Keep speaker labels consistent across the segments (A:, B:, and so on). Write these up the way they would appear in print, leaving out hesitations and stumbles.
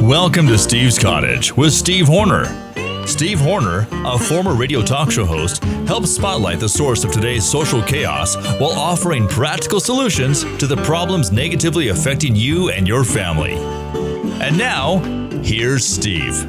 A: Welcome to Steve's Cottage with Steve Horner. Steve Horner, a former radio talk show host, helps spotlight the source of today's social chaos while offering practical solutions to the problems negatively affecting you and your family. And now, here's Steve.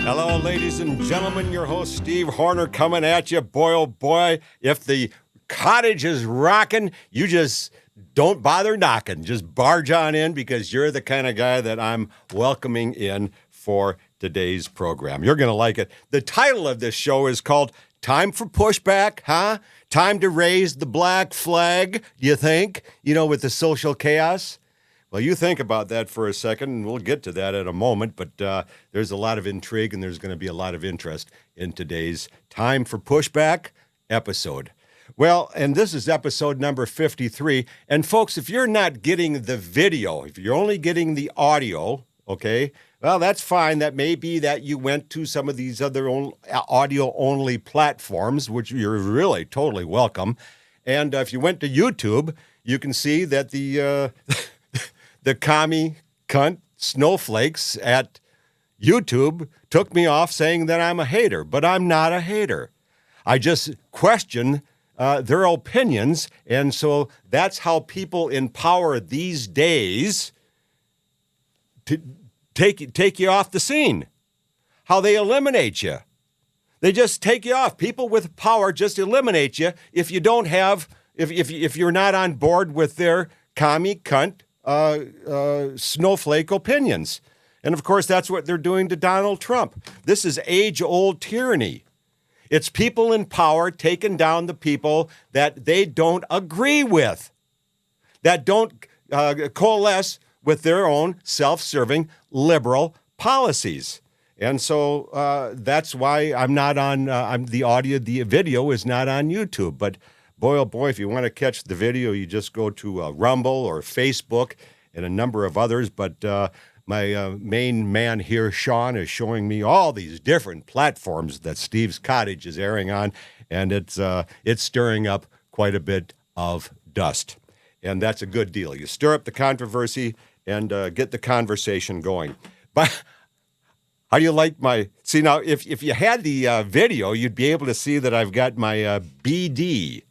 B: Hello, ladies and gentlemen. Your host, Steve Horner, coming at you. Boy, oh boy, if the cottage is rocking, you just don't bother knocking. Just barge on in because you're the kind of guy that I'm welcoming in for today's program. You're going to like it. The title of this show is called Time for Pushback, huh? Time to raise the black flag, you think? You know, with the social chaos? Well, you think about that for a second, and we'll get to that in a moment, but there's a lot of intrigue, and there's going to be a lot of interest in today's Time for Pushback episode. Well, and this is episode number 53, and folks, if you're not getting the video, if you're only getting the audio, okay, well, that's fine. That may be that you went to some of these other audio-only platforms, which you're really totally welcome, and if you went to YouTube, you can see that the commie cunt snowflakes at YouTube took me off saying that I'm a hater, but I'm not a hater. I just question their opinions, and so that's how people in power these days to take you off the scene. How they eliminate you. They just take you off. People with power just eliminate you if you don't have, if you're not on board with their commie cunt snowflake opinions. And of course, that's what they're doing to Donald Trump. This is age-old tyranny. It's people in power taking down the people that they don't agree with, that don't coalesce with their own self-serving liberal policies. And so that's why I'm not on, the video is not on YouTube. But boy, oh boy, if you want to catch the video, you just go to Rumble or Facebook and a number of others. But my main man here, Sean, is showing me all these different platforms that Steve's Cottage is airing on, and it's stirring up quite a bit of dust. And that's a good deal. You stir up the controversy and get the conversation going. But how do you like my... See, now, if you had the video, you'd be able to see that I've got my BD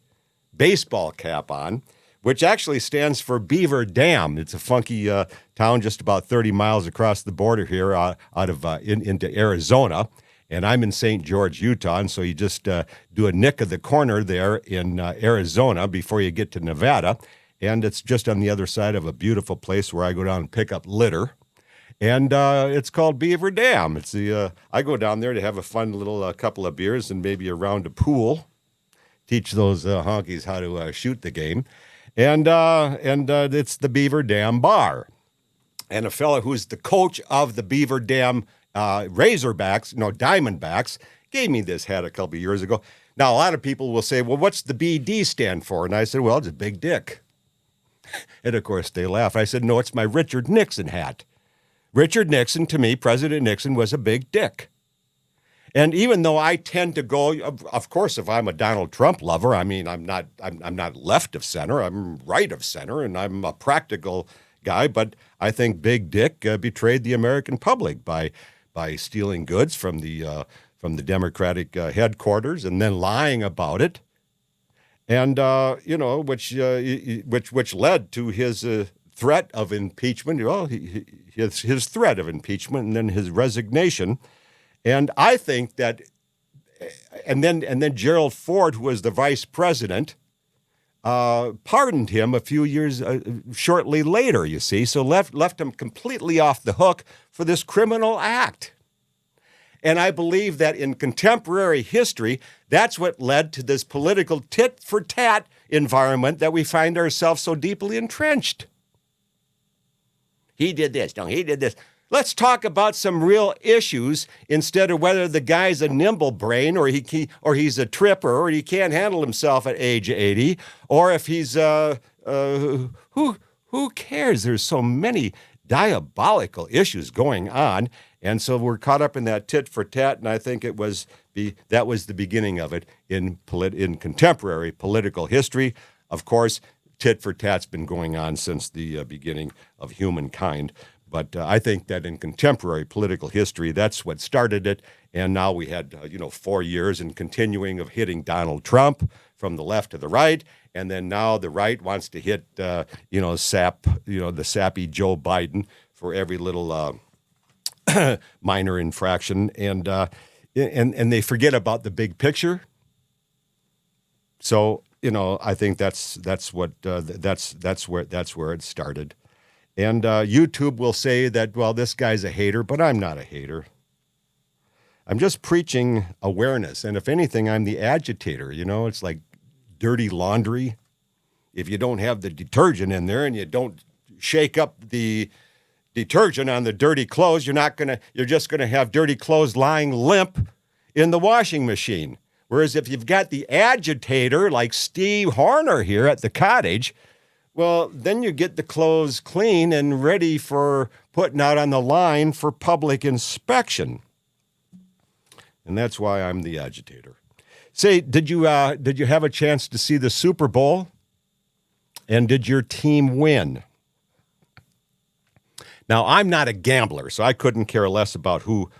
B: baseball cap on, which actually stands for Beaver Dam. It's a funky town just about 30 miles across the border here into Arizona. And I'm in St. George, Utah, and so you just do a nick of the corner there in Arizona before you get to Nevada. And it's just on the other side of a beautiful place where I go down and pick up litter. And it's called Beaver Dam. It's I go down there to have a fun little couple of beers and maybe a round of pool. Teach those honkies how to shoot the game. And it's the Beaver Dam Bar. And a fellow who's the coach of the Beaver Dam Diamondbacks, gave me this hat a couple of years ago. Now, a lot of people will say, well, what's the BD stand for? And I said, well, it's a big dick. And, of course, they laugh. I said, no, it's my Richard Nixon hat. Richard Nixon, to me, President Nixon, was a big dick. And even though I tend to go, of course, if I'm a Donald Trump lover, I mean, I'm not left of center, I'm right of center, and I'm a practical guy. But I think Big Dick betrayed the American public by stealing goods from the Democratic headquarters and then lying about it, and which led to his threat of impeachment. Well, his threat of impeachment and then his resignation. And I think that, and then Gerald Ford, who was the vice president, pardoned him a few years shortly later, you see, so left him completely off the hook for this criminal act. And I believe that in contemporary history, that's what led to this political tit-for-tat environment that we find ourselves so deeply entrenched. He did this, no, he did this. Let's talk about some real issues instead of whether the guy's a nimble brain or he's a tripper or he can't handle himself at age 80, or if he's who cares? There's so many diabolical issues going on. And so we're caught up in that tit for tat, and I think that was the beginning of it in contemporary political history. Of course, tit for tat's been going on since the beginning of humankind. But I think that in contemporary political history, that's what started it. And now we had, 4 years and continuing of hitting Donald Trump from the left to the right. And then now the right wants to hit, the sappy Joe Biden for every little minor infraction. And they forget about the big picture. So, I think that's where it started. And YouTube will say that, well, this guy's a hater, but I'm not a hater. I'm just preaching awareness. And if anything, I'm the agitator. It's like dirty laundry. If you don't have the detergent in there and you don't shake up the detergent on the dirty clothes, you're just gonna have dirty clothes lying limp in the washing machine. Whereas if you've got the agitator like Steve Horner here at the Cottage, well, then you get the clothes clean and ready for putting out on the line for public inspection. And that's why I'm the agitator. Say, did you have a chance to see the Super Bowl? And did your team win? Now, I'm not a gambler, so I couldn't care less about who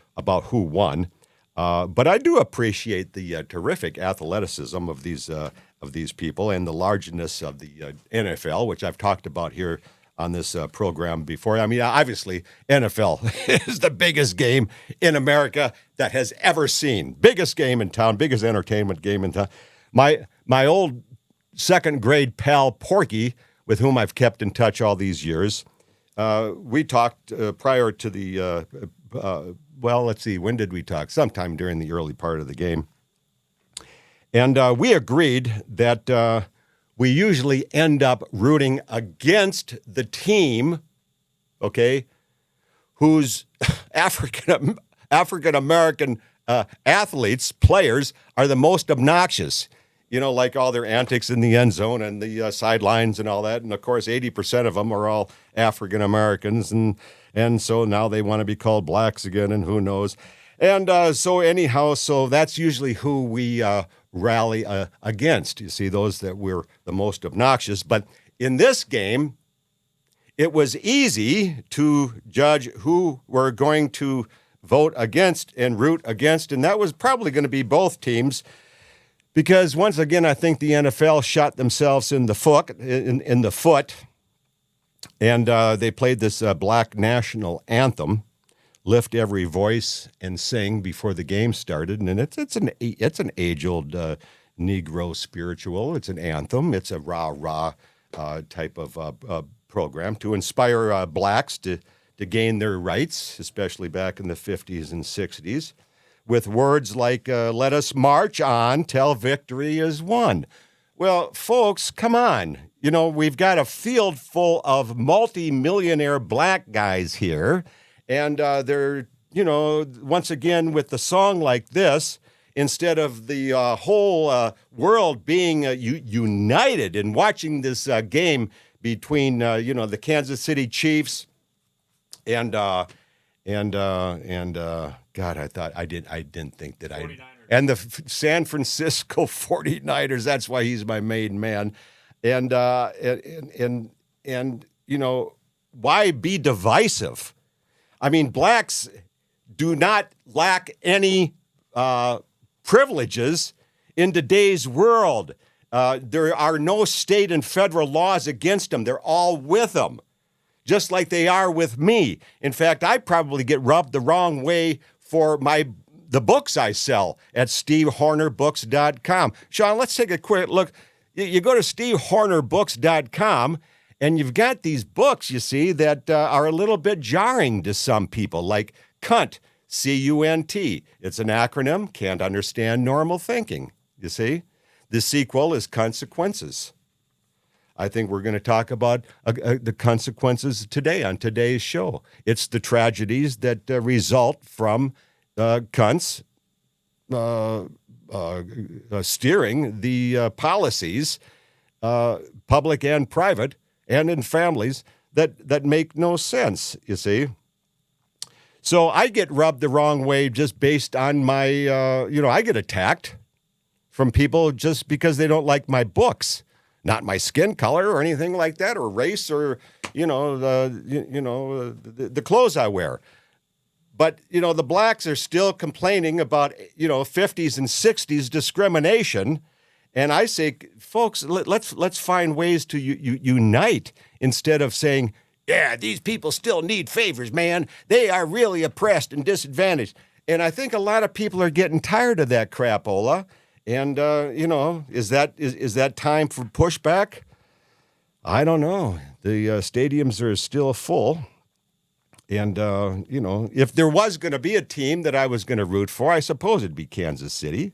B: won. But I do appreciate the terrific athleticism of these people and the largeness of the NFL, which I've talked about here on this program before. I mean, obviously, NFL is the biggest game in America that has ever seen. Biggest game in town, biggest entertainment game in town. My old second grade pal, Porky, with whom I've kept in touch all these years, we talked prior to the, let's see, when did we talk? Sometime during the early part of the game. And we agreed that we usually end up rooting against the team, okay, whose African-American athletes, players, are the most obnoxious. Like all their antics in the end zone and the sidelines and all that. And, of course, 80% of them are all African-Americans. And so now they want to be called blacks again, and who knows. And so that's usually who we rally against. You see, those that were the most obnoxious. But in this game, it was easy to judge who we're going to vote against and root against. And that was probably going to be both teams. Because once again, I think the NFL shot themselves in the foot, and they played this black national anthem, "Lift Every Voice and Sing," before the game started, and it's an age-old Negro spiritual. It's an anthem. It's a rah-rah type of program to inspire blacks to gain their rights, especially back in the 50s and 60s. With words like, let us march on till victory is won. Well, folks, come on. We've got a field full of multi-millionaire black guys here, and they're, once again, with the song like this, instead of the whole world being united in watching this game between, the Kansas City Chiefs and God, I didn't think that 49ers. And the San Francisco 49ers. That's why he's my main man. And why be divisive? I mean, blacks do not lack any privileges in today's world. There are no state and federal laws against them. They're all with them, just like they are with me. In fact, I probably get rubbed the wrong way for the books I sell at stevehornerbooks.com. Sean, let's take a quick look. You go to stevehornerbooks.com, and you've got these books, you see, that are a little bit jarring to some people, like CUNT, C-U-N-T. It's an acronym, can't understand normal thinking, you see. The sequel is Consequences. I think we're going to talk about the consequences today on today's show. It's the tragedies that result from cunts steering the policies, public and private, and in families, that make no sense, you see. So I get rubbed the wrong way just based on my, I get attacked from people just because they don't like my books, not my skin color or anything like that, or race, or the clothes I wear. But the blacks are still complaining about 50s and 60s discrimination, and I say, folks, let's find ways to unite instead of saying, yeah, these people still need favors, man. They are really oppressed and disadvantaged. And I think a lot of people are getting tired of that crapola. And, is that time for pushback? I don't know. The stadiums are still full. And, if there was going to be a team that I was going to root for, I suppose it'd be Kansas City.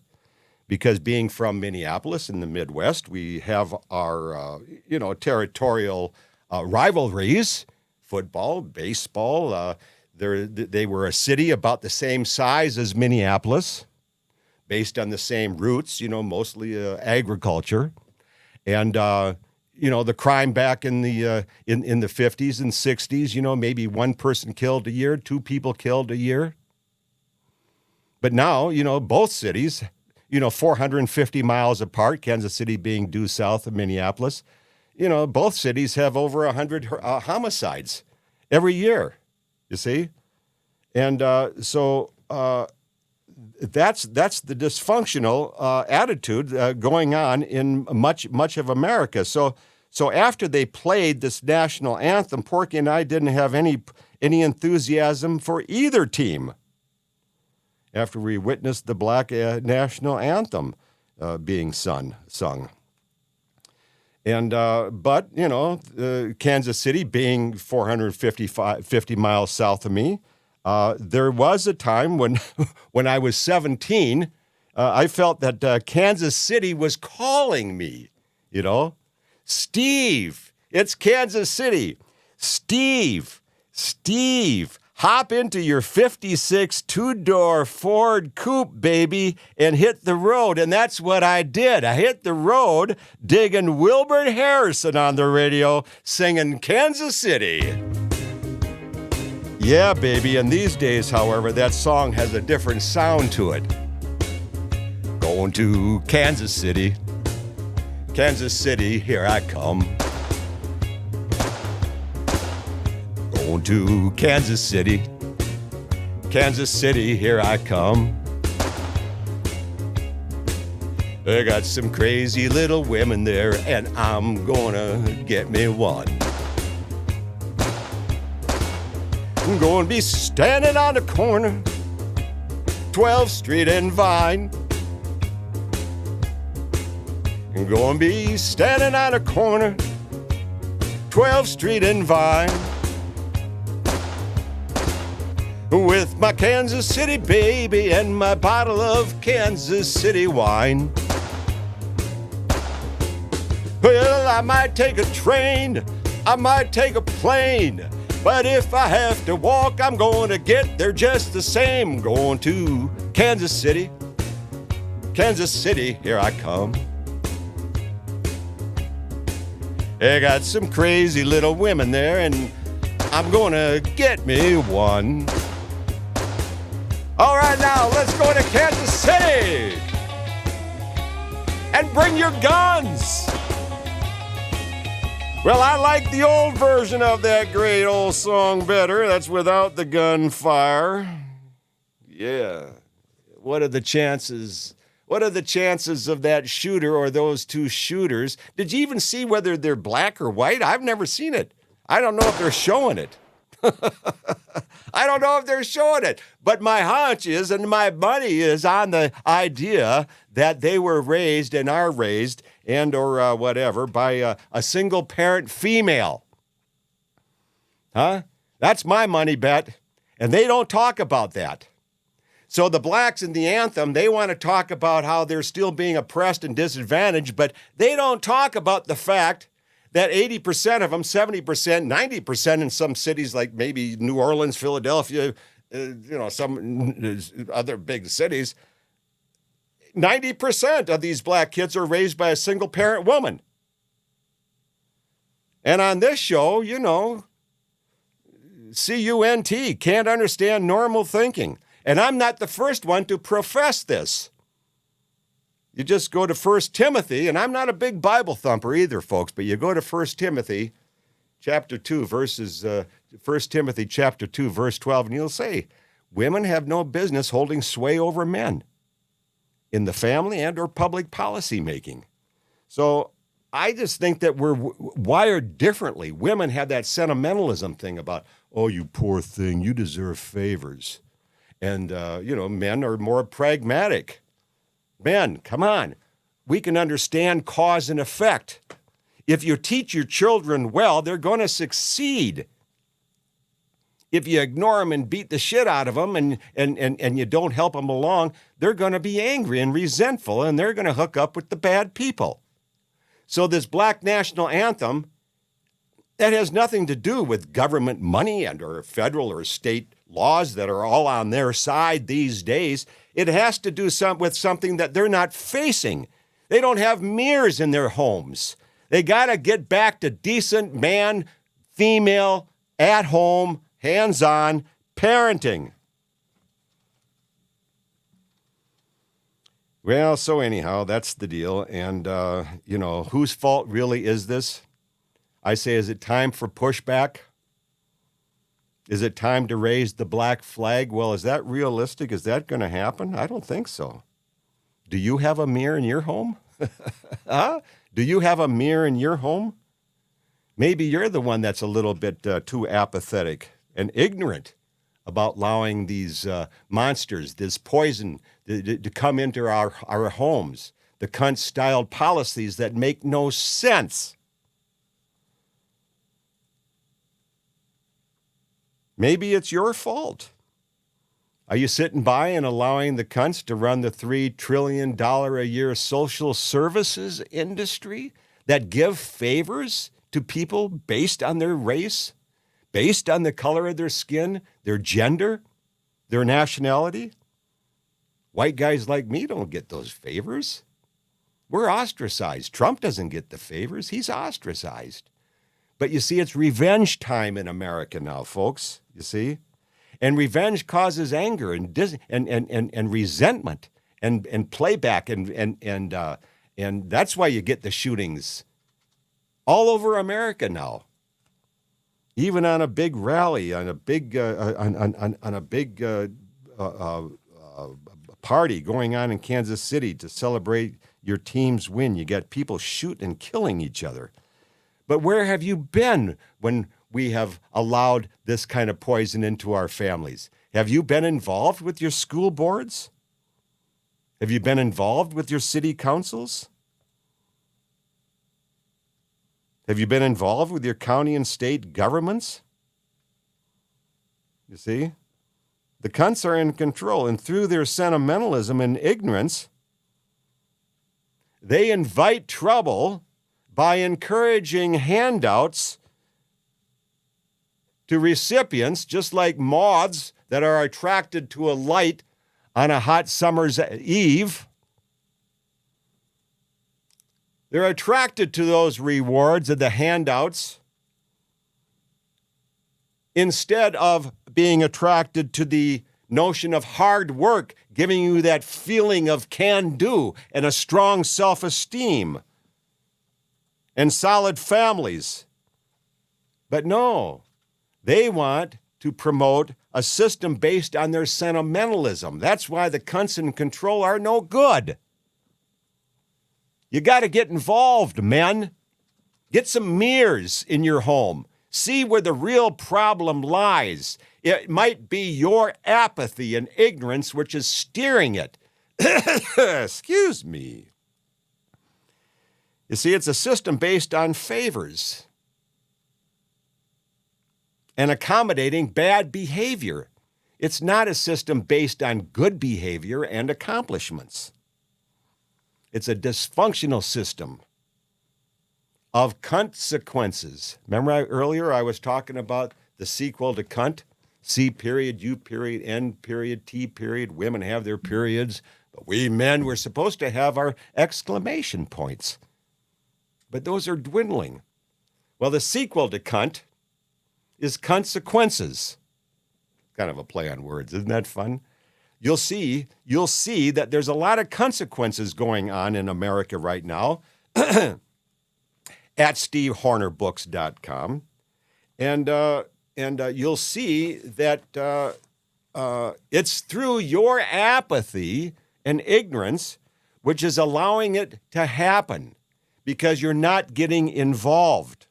B: Because being from Minneapolis in the Midwest, we have our, territorial rivalries, football, baseball. They were a city about the same size as Minneapolis, based on the same roots, mostly agriculture. And, the crime back in the 50s and 60s, maybe one person killed a year, two people killed a year. But now, both cities, 450 miles apart, Kansas City being due south of Minneapolis, both cities have over 100 homicides every year, you see? And so that's the dysfunctional attitude going on in much of America. So after they played this national anthem, Porky and I didn't have any enthusiasm for either team. After we witnessed the black national anthem being sung. And but Kansas City being 450 miles south of me, there was a time when when I was 17, I felt that Kansas City was calling me. Steve, it's Kansas City. Steve, hop into your 56 two-door Ford Coupe, baby, and hit the road. And that's what I did. I hit the road digging Wilbert Harrison on the radio, singing Kansas City. Yeah, baby. And these days, however, that song has a different sound to it. Going to Kansas City. Kansas City, here I come. Going to Kansas City. Kansas City, here I come. I got some crazy little women there, and I'm gonna get me one. I'm gonna be standing on the corner, 12th Street and Vine. I'm gonna be standing on the corner, 12th Street and Vine. With my Kansas City baby and my bottle of Kansas City wine. Well, I might take a train, I might take a plane, but if I have to walk, I'm going to get there just the same. Going to Kansas City. Kansas City, here I come. I got some crazy little women there, and I'm going to get me one. All right, now let's go to Kansas City and bring your guns. Well, I like the old version of that great old song better. That's without the gunfire. Yeah. What are the chances? What are the chances of that shooter or those two shooters? Did you even see whether they're black or white? I've never seen it. I don't know if they're showing it. I don't know if they're showing it, but my hunch is, and my money is on the idea that they were raised and are raised and or whatever by a single parent female. Huh? That's my money bet, and they don't talk about that. So the blacks in the anthem, they want to talk about how they're still being oppressed and disadvantaged, but they don't talk about the fact that 80% of them, 70%, 90% in some cities like maybe New Orleans, Philadelphia, some other big cities, 90% of these black kids are raised by a single parent woman. And on this show, CUNT, can't understand normal thinking. And I'm not the first one to profess this. You just go to 1 Timothy, and I'm not a big Bible thumper either, folks, but you go to 1 Timothy chapter 2, 1 Timothy chapter 2, verse 12, and you'll say, women have no business holding sway over men in the family and or public policy making. So I just think that we're wired differently. Women have that sentimentalism thing about, oh, you poor thing, you deserve favors. And, men are more pragmatic. Men, come on. We can understand cause and effect. If you teach your children well, they're going to succeed. If you ignore them and beat the shit out of them and you don't help them along, they're going to be angry and resentful, and they're going to hook up with the bad people. So this Black National Anthem, that has nothing to do with government money and or federal or state laws that are all on their side these days. It has to do with something that they're not facing. They don't have mirrors in their homes. They got to get back to decent man, female, at home, hands-on parenting. Well, so anyhow, that's the deal. And, whose fault really is this? I say, is it time for pushback? Is it time to raise the black flag? Well, is that realistic? Is that going to happen? I don't think so. Do you have a mirror in your home? Huh? Do you have a mirror in your home? Maybe you're the one that's a little bit too apathetic and ignorant about allowing these monsters, this poison, to come into our homes, the cunt-styled policies that make no sense. Maybe it's your fault. Are you sitting by and allowing the cunts to run the $3 trillion a year social services industry that give favors to people based on their race, based on the color of their skin, their gender, their nationality? White guys like me don't get those favors. We're ostracized. Trump doesn't get the favors. He's ostracized. But you see, it's revenge time in America now, folks. You see? And revenge causes anger and resentment and playback and that's why you get the shootings all over America now. Even on a big rally, on a big party going on in Kansas City to celebrate your team's win, you got people shooting and killing each other. But where have you been when we have allowed this kind of poison into our families? Have you been involved with your school boards? Have you been involved with your city councils? Have you been involved with your county and state governments? You see? The cunts are in control, and through their sentimentalism and ignorance, they invite trouble by encouraging handouts to recipients, just like moths that are attracted to a light on a hot summer's eve. They're attracted to those rewards and the handouts instead of being attracted to the notion of hard work, giving you that feeling of can-do and a strong self-esteem and solid families. But no, they want to promote a system based on their sentimentalism. That's why the cunts in control are no good. You got to get involved, men. Get some mirrors in your home. See where the real problem lies. It might be your apathy and ignorance which is steering it. Excuse me. You see, it's a system based on favors and accommodating bad behavior. It's not a system based on good behavior and accomplishments. It's a dysfunctional system of consequences. Remember earlier I was talking about the sequel to cunt? C period, U period, N period, T period. Women have their periods, but we men were supposed to have our exclamation points. But those are dwindling. Well, the sequel to cunt is consequences. Kind of a play on words. Isn't that fun? You'll see that there's a lot of consequences going on in America right now at stevehornerbooks.com. And you'll see that it's through your apathy and ignorance which is allowing it to happen because you're not getting involved.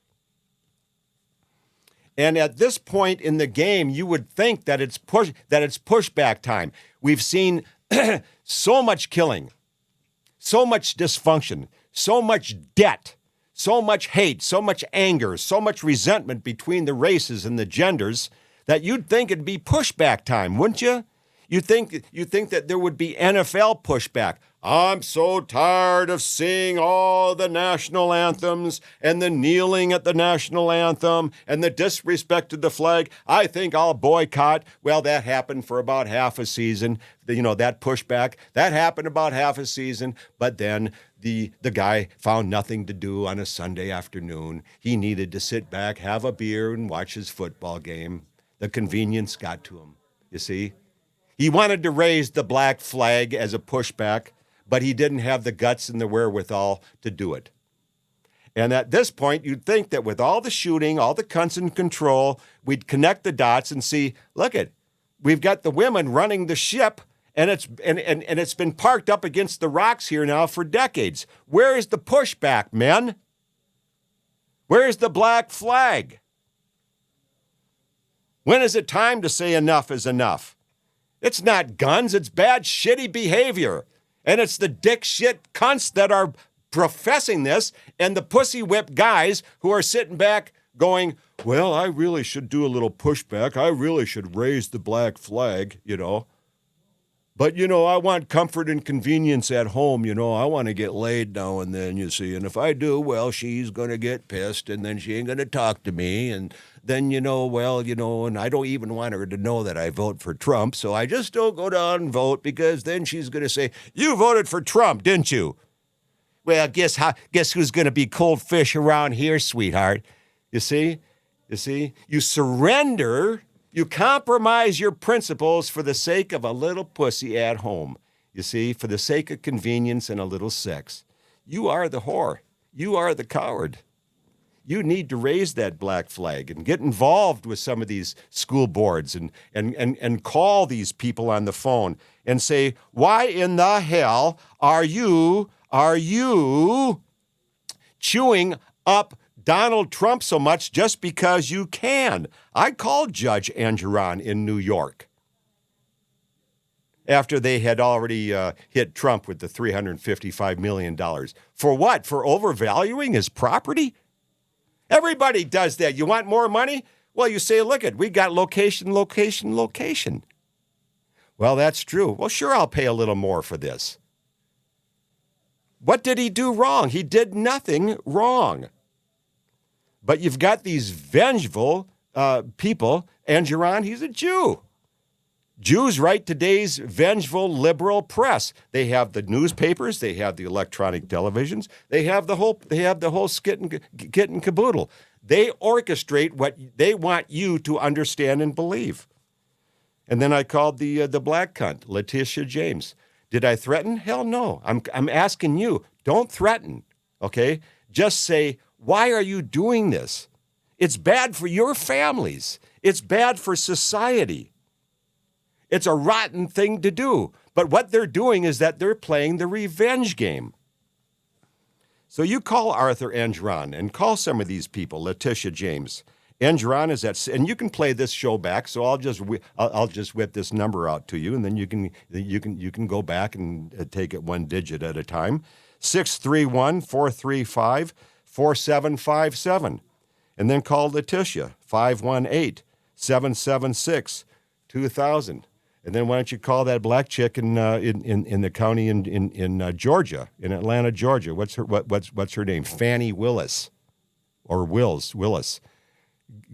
B: And at this point in the game, you would think that it's pushback time. We've seen so much killing, so much dysfunction, so much debt, so much hate, so much anger, so much resentment between the races and the genders that you'd think it'd be pushback time, wouldn't you? You think that there would be NFL pushback. I'm so tired of seeing all the national anthems and the kneeling at the national anthem and the disrespect to the flag. I think I'll boycott. Well, that happened for about half a season. That pushback, that happened about half a season. But then the guy found nothing to do on a Sunday afternoon. He needed to sit back, have a beer, and watch his football game. The convenience got to him, you see. He wanted to raise the black flag as a pushback, but he didn't have the guts and the wherewithal to do it. And at this point, you'd think that with all the shooting, all the cunts in control, we'd connect the dots and see, look it, we've got the women running the ship, and it's been parked up against the rocks here now for decades. Where is the pushback, men? Where is the black flag? When is it time to say enough is enough? It's not guns, it's bad, shitty behavior. And it's the dick shit cunts that are professing this and the pussy whip guys who are sitting back going, well, I really should do a little pushback. I really should raise the black flag, But, I want comfort and convenience at home, I want to get laid now and then, you see. And if I do, well, she's going to get pissed and then she ain't going to talk to me. And then, and I don't even want her to know that I vote for Trump. So I just don't go down and vote because then she's going to say, you voted for Trump, didn't you? Well, guess who's going to be cold fish around here, sweetheart? You see? You surrender. You compromise your principles for the sake of a little pussy at home. You see, for the sake of convenience and a little sex. You are the whore. You are the coward. You need to raise that black flag and get involved with some of these school boards and call these people on the phone and say, why in the hell are you chewing up Donald Trump so much just because you can? I called Judge Angeron in New York after they had already hit Trump with the $355 million. For what? For overvaluing his property? Everybody does that. You want more money? Well, you say, look we got location. Well, that's true. Well, sure, I'll pay a little more for this. What did he do wrong? He did nothing wrong. But you've got these vengeful people. Angeron, he's a Jew. Jews write today's vengeful liberal press. They have the newspapers, they have the electronic televisions, they have the whole skit and caboodle. They orchestrate what they want you to understand and believe. And then I called the black cunt, Letitia James. Did I threaten? Hell no. I'm asking you, don't threaten, okay? Just say, why are you doing this? It's bad for your families. It's bad for society. It's a rotten thing to do. But what they're doing is that they're playing the revenge game. So you call Arthur Angeron and call some of these people, Letitia James. Angeron is at, and you can play this show back. So I'll just whip this number out to you, and then you can go back and take it one digit at a time. 631-435-4757, and then call Letitia 518-776-2000. And then why don't you call that black chick in the county in Georgia, in Atlanta, Georgia? What's her name? Fannie Willis, or Willis.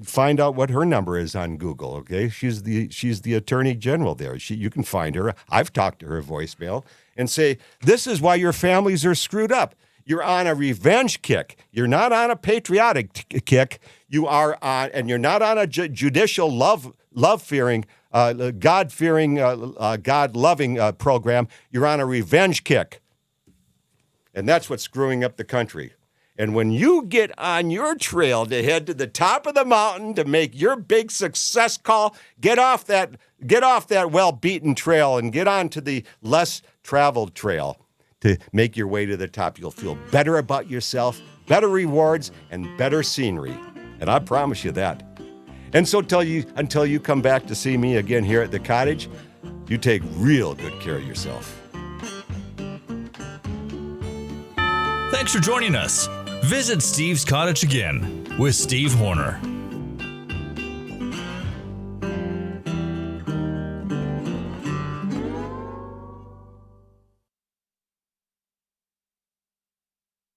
B: Find out what her number is on Google. Okay, she's the attorney general there. You can find her. I've talked to her voicemail and say, this is why your families are screwed up. You're on a revenge kick. You're not on a patriotic kick. You are on, and you're not on a judicial love-fearing, God-fearing, God-loving program. You're on a revenge kick. And that's what's screwing up the country. And when you get on your trail to head to the top of the mountain to make your big success call, get off that well-beaten trail and get onto the less traveled trail to make your way to the top. You'll feel better about yourself, better rewards, and better scenery. And I promise you that. And so until you come back to see me again here at the cottage, you take real good care of yourself.
A: Thanks for joining us. Visit Steve's Cottage again with Steve Horner.